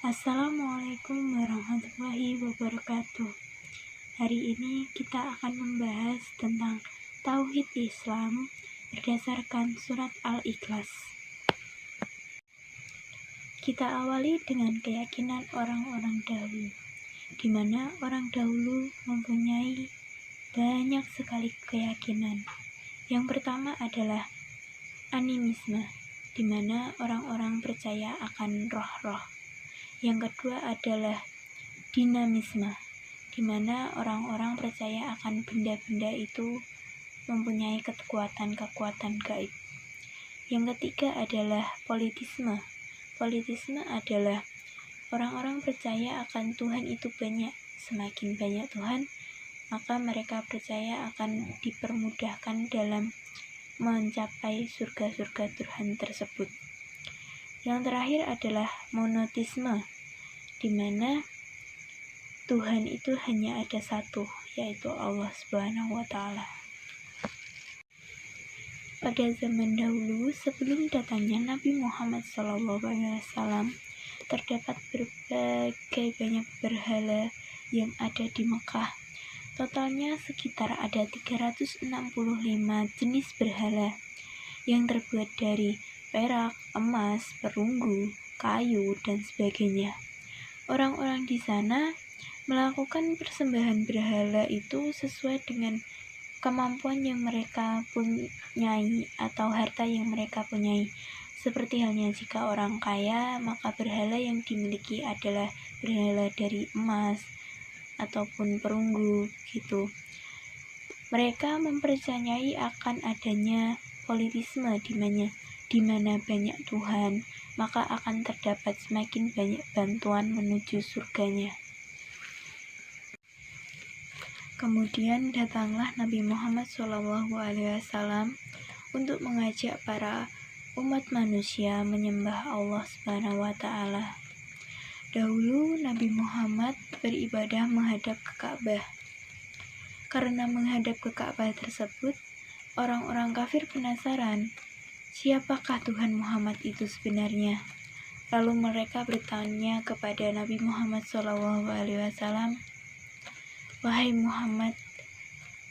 Assalamualaikum warahmatullahi wabarakatuh. Hari ini kita akan membahas tentang Tauhid Islam berdasarkan surat Al-Ikhlas. Kita awali dengan keyakinan orang-orang dahulu, di mana orang dahulu mempunyai banyak sekali keyakinan. Yang pertama adalah animisme, di mana orang-orang percaya akan roh-roh. Yang kedua adalah dinamisme, di mana orang-orang percaya akan benda-benda itu mempunyai kekuatan-kekuatan gaib. Yang ketiga adalah politisme. Politisme adalah orang-orang percaya akan Tuhan itu banyak. Semakin banyak Tuhan, maka mereka percaya akan dipermudahkan dalam mencapai surga-surga Tuhan tersebut. Yang terakhir adalah monoteisme, di mana Tuhan itu hanya ada satu, yaitu Allah Subhanahu wa Ta'ala. Pada zaman dahulu, sebelum datangnya Nabi Muhammad SAW, terdapat berbagai banyak berhala yang ada di Mekah. Totalnya sekitar ada 365 jenis berhala yang terbuat dari perak, emas, perunggu, kayu, dan sebagainya. Orang-orang di sana melakukan persembahan berhala itu sesuai dengan kemampuan yang mereka punyai atau harta yang mereka punyai. Seperti halnya jika orang kaya, maka berhala yang dimiliki adalah berhala dari emas ataupun perunggu gitu. Mereka mempercayai akan adanya politisme, di mana banyak Tuhan, maka akan terdapat semakin banyak bantuan menuju surganya. Kemudian datanglah Nabi Muhammad SAW untuk mengajak para umat manusia menyembah Allah Subhanahu wa Ta'ala. Dahulu Nabi Muhammad beribadah menghadap ke Ka'bah. Karena menghadap ke Ka'bah tersebut, orang-orang kafir penasaran, siapakah Tuhan Muhammad itu sebenarnya? Lalu mereka bertanya kepada Nabi Muhammad SAW, "Wahai Muhammad,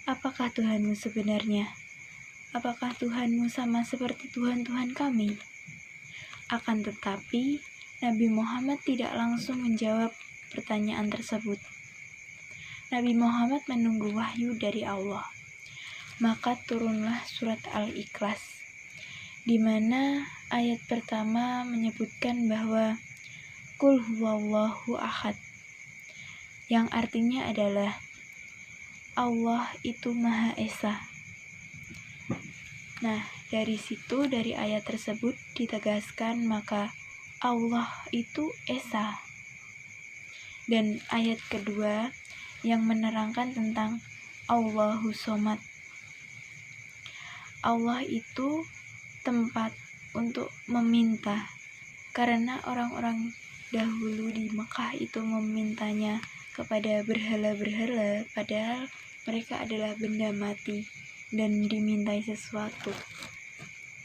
apakah Tuhanmu sebenarnya? Apakah Tuhanmu sama seperti Tuhan-Tuhan kami?" Akan tetapi, Nabi Muhammad tidak langsung menjawab pertanyaan tersebut. Nabi Muhammad menunggu wahyu dari Allah. Maka turunlah surat Al-Ikhlas, di mana ayat pertama menyebutkan bahwa Qul huwallahu ahad, yang artinya adalah Allah itu Maha Esa. Nah, dari ayat tersebut ditegaskan maka Allah itu Esa. Dan ayat kedua yang menerangkan tentang Allahu Somad. Allah itu tempat untuk meminta, karena orang-orang dahulu di Mekah itu memintanya kepada berhala-berhala, padahal mereka adalah benda mati dan dimintai sesuatu.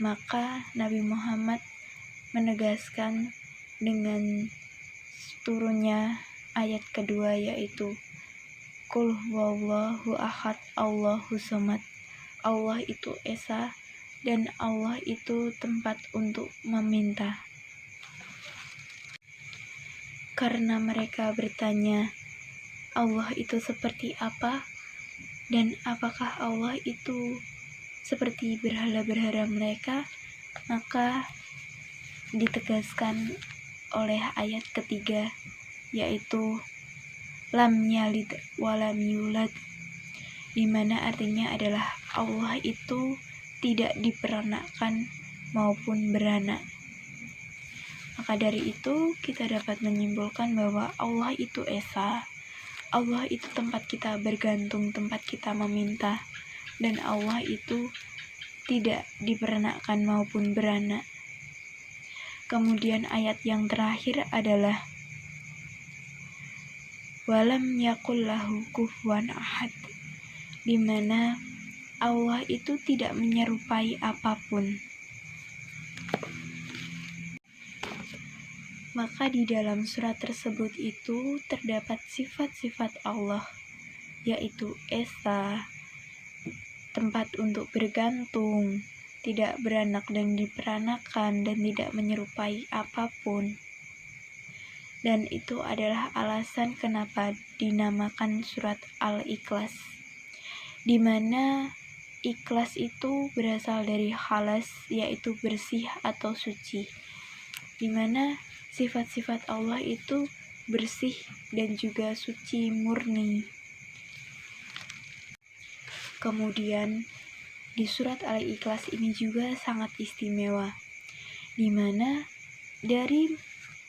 Maka Nabi Muhammad menegaskan dengan turunnya ayat kedua, yaitu Qul huwallahu ahad Allahu somad. Allah itu Esa dan Allah itu tempat untuk meminta. Karena mereka bertanya, Allah itu seperti apa? Dan apakah Allah itu seperti berhala-berhala mereka? Maka ditegaskan oleh ayat ketiga, yaitu Lam yalid walam yulad, di mana artinya adalah Allah itu tidak diperanakkan maupun beranak. Maka dari itu kita dapat menyimpulkan bahwa Allah itu Esa, Allah itu tempat kita bergantung, tempat kita meminta, dan Allah itu tidak diperanakkan maupun beranak. Kemudian ayat yang terakhir adalah Walam yakul lahu kufuwan ahad, di mana Allah itu tidak menyerupai apapun. Maka di dalam surat tersebut itu terdapat sifat-sifat Allah, yaitu esa, tempat untuk bergantung, tidak beranak dan diperanakan, dan tidak menyerupai apapun. Dan itu adalah alasan kenapa dinamakan surat Al-Ikhlas, di mana ikhlas itu berasal dari khalas, yaitu bersih atau suci, di mana sifat-sifat Allah itu bersih dan juga suci murni. Kemudian di surat Al-Ikhlas ini juga sangat istimewa, di mana dari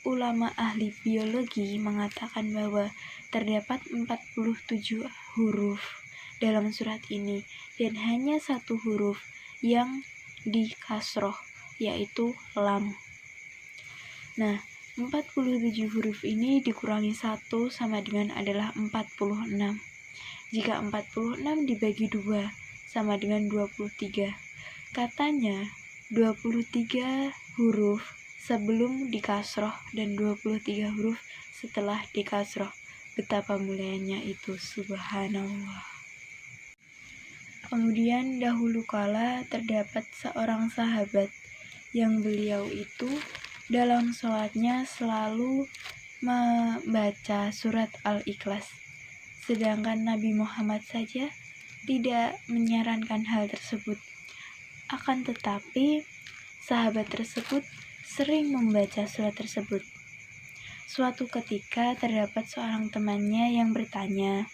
ulama ahli biologi mengatakan bahwa terdapat 47 huruf dalam surat ini, dan hanya satu huruf yang dikasroh, yaitu lam. Nah, 47 huruf ini dikurangi 1 sama dengan adalah 46. Jika 46 dibagi 2 sama dengan 23. Katanya 23 huruf sebelum dikasroh dan 23 huruf setelah dikasroh. Betapa mulianya itu, subhanallah. Kemudian dahulu kala terdapat seorang sahabat yang beliau itu dalam sholatnya selalu membaca surat Al-Ikhlas, sedangkan Nabi Muhammad saja tidak menyarankan hal tersebut. Akan tetapi sahabat tersebut sering membaca surat tersebut. Suatu ketika terdapat seorang temannya yang bertanya,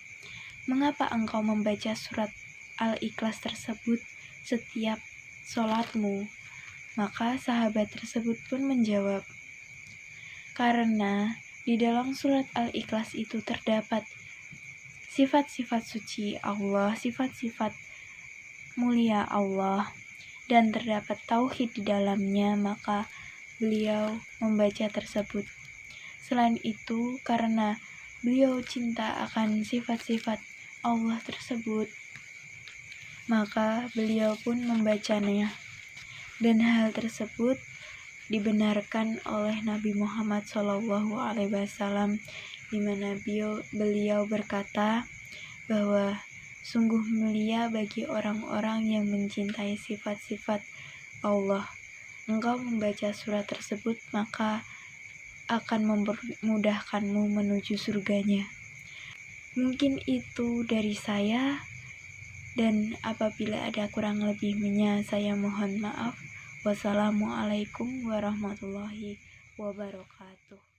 "Mengapa engkau membaca surat Al-Ikhlas tersebut setiap sholatmu?" Maka sahabat tersebut pun menjawab, "Karena di dalam surat Al-Ikhlas itu terdapat sifat-sifat suci Allah, sifat-sifat mulia Allah, dan terdapat tauhid di dalamnya, maka beliau membaca tersebut. Selain itu, karena beliau cinta akan sifat-sifat Allah tersebut, maka beliau pun membacanya." Dan hal tersebut dibenarkan oleh Nabi Muhammad SAW, di mana beliau berkata bahwa sungguh mulia bagi orang-orang yang mencintai sifat-sifat Allah. Engkau membaca surat tersebut, maka akan memudahkanmu menuju surganya. Mungkin itu dari saya, dan apabila ada kurang lebihnya saya mohon maaf. Wassalamualaikum warahmatullahi wabarakatuh.